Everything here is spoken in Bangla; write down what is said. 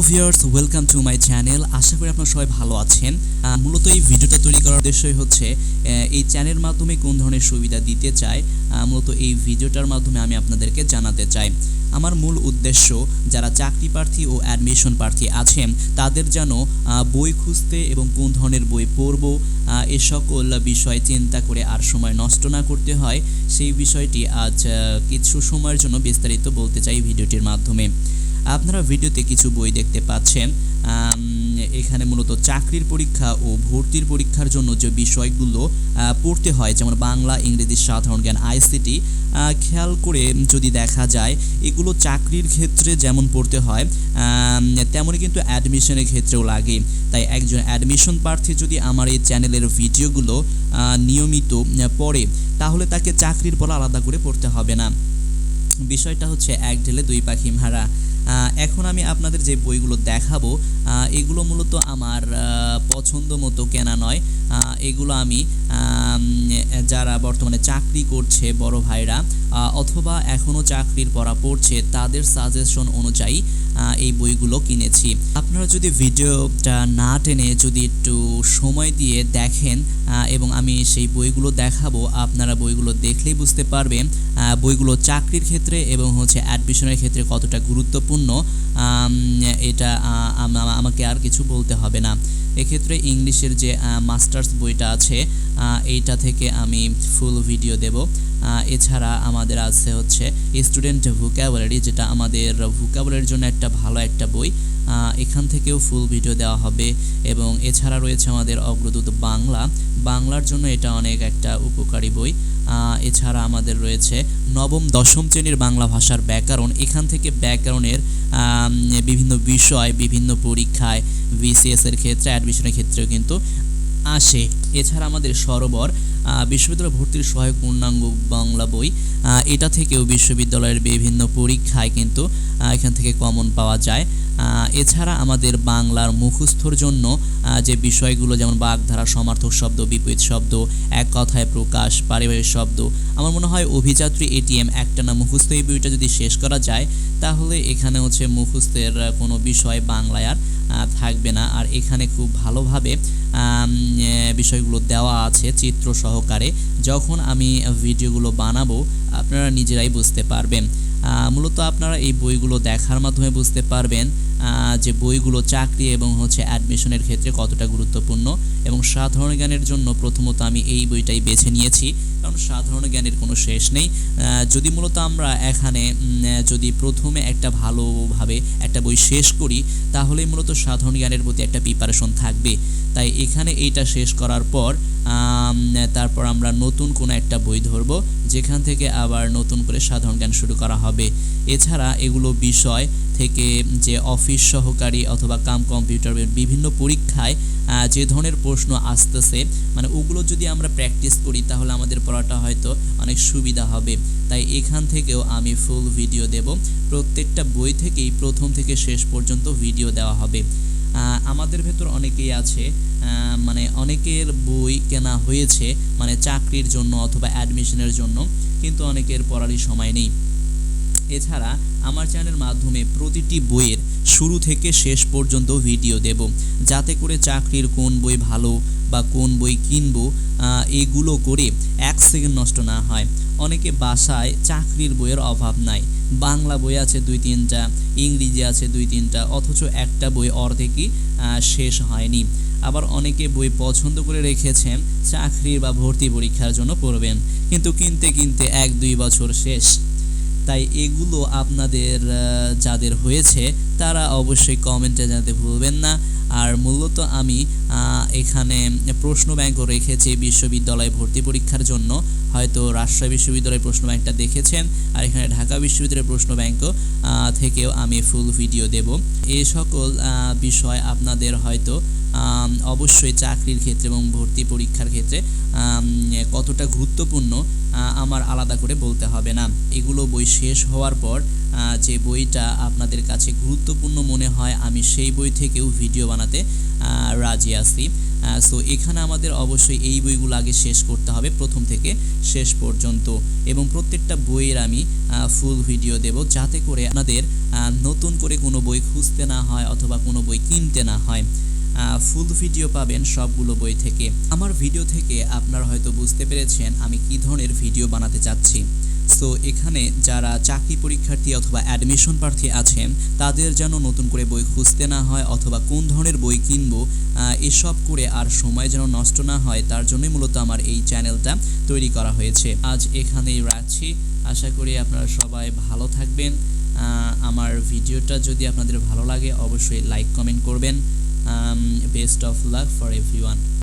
Viewers, welcome to my channel. আশা করি আপনারা সবাই ভালো আছেন। মূলত এই ভিডিওটা তৈরি করার উদ্দেশ্যই হচ্ছে এই চ্যানেলের মাধ্যমে কোন ধরনের সুবিধা দিতে চাই, মূলত এই ভিডিওটার মাধ্যমে আমি আপনাদেরকে জানাতে চাই। আমার মূল উদ্দেশ্য যারা চাকরি প্রার্থী ও অ্যাডমিশন প্রার্থী আছেন তাদের যেন বই খুঁজতে এবং কোন ধরনের বই পড়ব এ সকল বিষয় চিন্তা করে আর সময় নষ্ট না করতে হয়, সেই বিষয়টি আজ কিছু সময়ের জন্য বিস্তারিত বলতে চাই ভিডিওটির মাধ্যমে। আপনারা ভিডিওতে কিছু বই দেখতে পাচ্ছেন। এখানে মূলত চাকরির পরীক্ষা ও ভর্তির পরীক্ষার জন্য যে বিষয়গুলো পড়তে হয়, যেমন বাংলা, ইংরেজি, সাধারণ জ্ঞান, আইসিটি, খেয়াল করে যদি দেখা যায় এগুলো চাকরির ক্ষেত্রে যেমন পড়তে হয় তেমনই কিন্তু অ্যাডমিশনের ক্ষেত্রেও লাগে। তাই একজন অ্যাডমিশন প্রার্থী যদি আমার এই চ্যানেলের ভিডিওগুলো নিয়মিত পড়ে তাহলে তাকে চাকরির পর আলাদা করে পড়তে হবে না। বিষয়টা হচ্ছে এক ঢেলে দুই পাখি মারা। এখন আমি আপনাদের যে বইগুলো দেখাবো এগুলো মূলত আমার পছন্দ মতো কেনা নয়। এগুলো আমি যারা বর্তমানে চাকরি করছে বড় ভাইরা অথবা এখনও চাকরির পড়া পড়ছে তাদের সাজেশন অনুযায়ী এই বইগুলো কিনেছি। আপনারা যদি ভিডিওটা না টেনে যদি একটু সময় দিয়ে দেখেন এবং আমি সেই বইগুলো দেখাবো, আপনারা বইগুলো দেখলেই বুঝতে পারবেন বইগুলো চাকরির ক্ষেত্রে এবং হচ্ছে অ্যাডমিশনের ক্ষেত্রে কতটা গুরুত্বপূর্ণ। এটা আমাকে আর কিছু বলতে হবে না। এক্ষেত্রে ইংলিশের যে মাস্টার্স বইটা আছে এইটা থেকে আমি ফুল ভিডিও দেব। এছাড়া আমাদের আছে হচ্ছে স্টুডেন্ট ভোকাবুলারি, যেটা আমাদের ভোকাবুলারির জন্য একটা ভালো একটা বই, এখান থেকেও ফুল ভিডিও দেওয়া হবে। এবং এছাড়া রয়েছে আমাদের অগ্রদূত বাংলার জন্য এটা অনেক একটা উপকারী বই। এছাড়া আমাদের রয়েছে নবম দশম শ্রেণীর বাংলা ভাষার ব্যাকরণ, এখান থেকে ব্যাকরণের বিভিন্ন বিষয় বিভিন্ন পরীক্ষায় বিসিএস এর ক্ষেত্রে অ্যাডমিশনের ক্ষেত্রেও কিন্তু আসে। এছাড়া আমাদের সরোবর বিশ্ববিদ্যালয় ভর্তির সহায়ক পূর্ণাঙ্গ বাংলা বই, এটা থেকেও বিশ্ববিদ্যালয়ের বিভিন্ন পরীক্ষায় কিন্তু এখান থেকে কমন পাওয়া যায়। এছাড়া আমাদের বাংলার মুখস্থর জন্য যে বিষয়গুলো, যেমন বাগধারা, সমার্থক শব্দ, বিপরীত শব্দ, এক কথায় প্রকাশ, পারিবারিক শব্দ, আমার মনে হয় অভিযাত্রী এটিএম একটানা মুখস্থ এই বইটা যদি শেষ করা যায় তাহলে এখানে হচ্ছে মুখস্থের কোনো বিষয় বাংলায় আর থাকবে না। আর এখানে খুব ভালোভাবে বিষয়গুলো দেওয়া আছে চিত্র সহকারে। যখন আমি ভিডিওগুলো বানাবো আপনারা নিজেরাই বুঝতে পারবেন। মূলত আপনারা এই বইগুলো দেখার মাধ্যমে বুঝতে পারবেন যে বইগুলো চাকরি এবং হচ্ছে অ্যাডমিশনের ক্ষেত্রে কতটা গুরুত্বপূর্ণ। এবং সাধারণ জ্ঞানের জন্য প্রথমত আমি এই বইটাই বেছে নিয়েছি, কারণ সাধারণ জ্ঞানের কোনো শেষ নেই। যদি মূলত আমরা এখানে যদি প্রথমে একটা ভালোভাবে একটা বই শেষ করি তাহলে মূলত সাধারণ জ্ঞানের প্রতি একটা প্রিপারেশন থাকবে। তাই এখানে এইটা শেষ করার পর তারপর আমরা নতুন কোনো একটা বই ধরব, যেখান থেকে আবার নতুন করে সাধারণ জ্ঞান শুরু করা হবে। এছাড়া এগুলো বিষয় থেকে যে অফিস সহকারী অথবা কম্পিউটার বিভিন্ন পরীক্ষায় যে ধরনের প্রশ্ন আসতেছে, মানে ওগুলো যদি আমরা প্র্যাকটিস করি তাহলে আমাদের পড়াটা হয়তো অনেক সুবিধা হবে। তাই এখান থেকেও আমি ফুল ভিডিও দেব। প্রত্যেকটা বই থেকেই প্রথম থেকে শেষ পর্যন্ত ভিডিও দেওয়া হবে। আমাদের ভেতর অনেকেই আছে, মানে অনেকের বই কেনা হয়েছে মানে চাকরির জন্য অথবা অ্যাডমিশনের জন্য, কিন্তু অনেকের পড়ারই সময় নেই। এছাড়া আমার চ্যানেলের মাধ্যমে প্রতিটি বইয়ের শুরু থেকে শেষ পর্যন্ত ভিডিও দেব, যাতে করে চাকরির কোন বই ভালো বা কোন বই কিনবো এগুলো করে এক সেকেন্ড নষ্ট না হয়। অনেকে বাসায় চাকরির বইয়ের অভাব নাই, বাংলা বই আছে 2-3টা, ইংরেজি আছে 2-3টা, অথচ একটা বই অর্ধেকই শেষ হয়নি। আবার অনেকে বই পছন্দ করে রেখেছেন চাকরির বা ভর্তি পরীক্ষার জন্য পড়বেন, কিন্তু কিনতে কিনতে 1-2 বছর শেষ। তাই এগুলো আপনাদের যাদের হয়েছে তারা অবশ্যই কমেন্টে জানাতে ভুলবেন না। আর মূলত আমি এখানে প্রশ্ন ব্যাংকও রেখেছি বিশ্ববিদ্যালয় ভর্তি পরীক্ষার জন্য। হয়তো রাজশাহী বিশ্ববিদ্যালয়ের প্রশ্ন ব্যাংকটা দেখেছেন, আর এখানে ঢাকা বিশ্ববিদ্যালয়ের প্রশ্ন ব্যাংক থেকেও আমি ফুল ভিডিও দেব। এই সকল বিষয় আপনাদের হয়তো অবশ্যই চাকরির ক্ষেত্রে এবং ভর্তি পরীক্ষার ক্ষেত্রে কতটা গুরুত্বপূর্ণ আমার আলাদা করে বলতে হবে না। এগুলো বই শেষ হওয়ার পর যে বইটা আপনাদের কাছে গুরুত্বপূর্ণ মনে হয় আমি সেই বই থেকেও ভিডিও বানাবো। বানাতে রাজি আছি। সো এখানে আমাদের অবশ্যই এই বইগুলো আগে শেষ করতে হবে প্রথম থেকে শেষ পর্যন্ত, এবং প্রত্যেকটা বইয়ের আমি ফুল ভিডিও দেব, যাতে করে আপনাদের নতুন করে কোনো বই খুঁজতে না হয় অথবা কোনো বই কিনতে না হয়। ফুল ভিডিও পাবেন সবগুলো বই থেকে। আমার ভিডিও থেকে আপনারা হয়তো বুঝতে পেরেছেন আমি কী ধরনের ভিডিও বানাতে চাচ্ছি। সো এখানে যারা চাকরি পরীক্ষার্থী অথবা অ্যাডমিশন প্রার্থী আছেন তাদের যেন নতুন করে বই খুঁজতে না হয় অথবা কোন ধরনের বই কিনবো এসব করে আর সময় যেন নষ্ট না হয়, তার জন্যই মূলত আমার এই চ্যানেলটা তৈরি করা হয়েছে। আজ এখানেই রাখছি, আশা করি আপনারা সবাই ভালো থাকবেন। আমার ভিডিওটা যদি আপনাদের ভালো লাগে অবশ্যই লাইক কমেন্ট করবেন। Best of luck for everyone.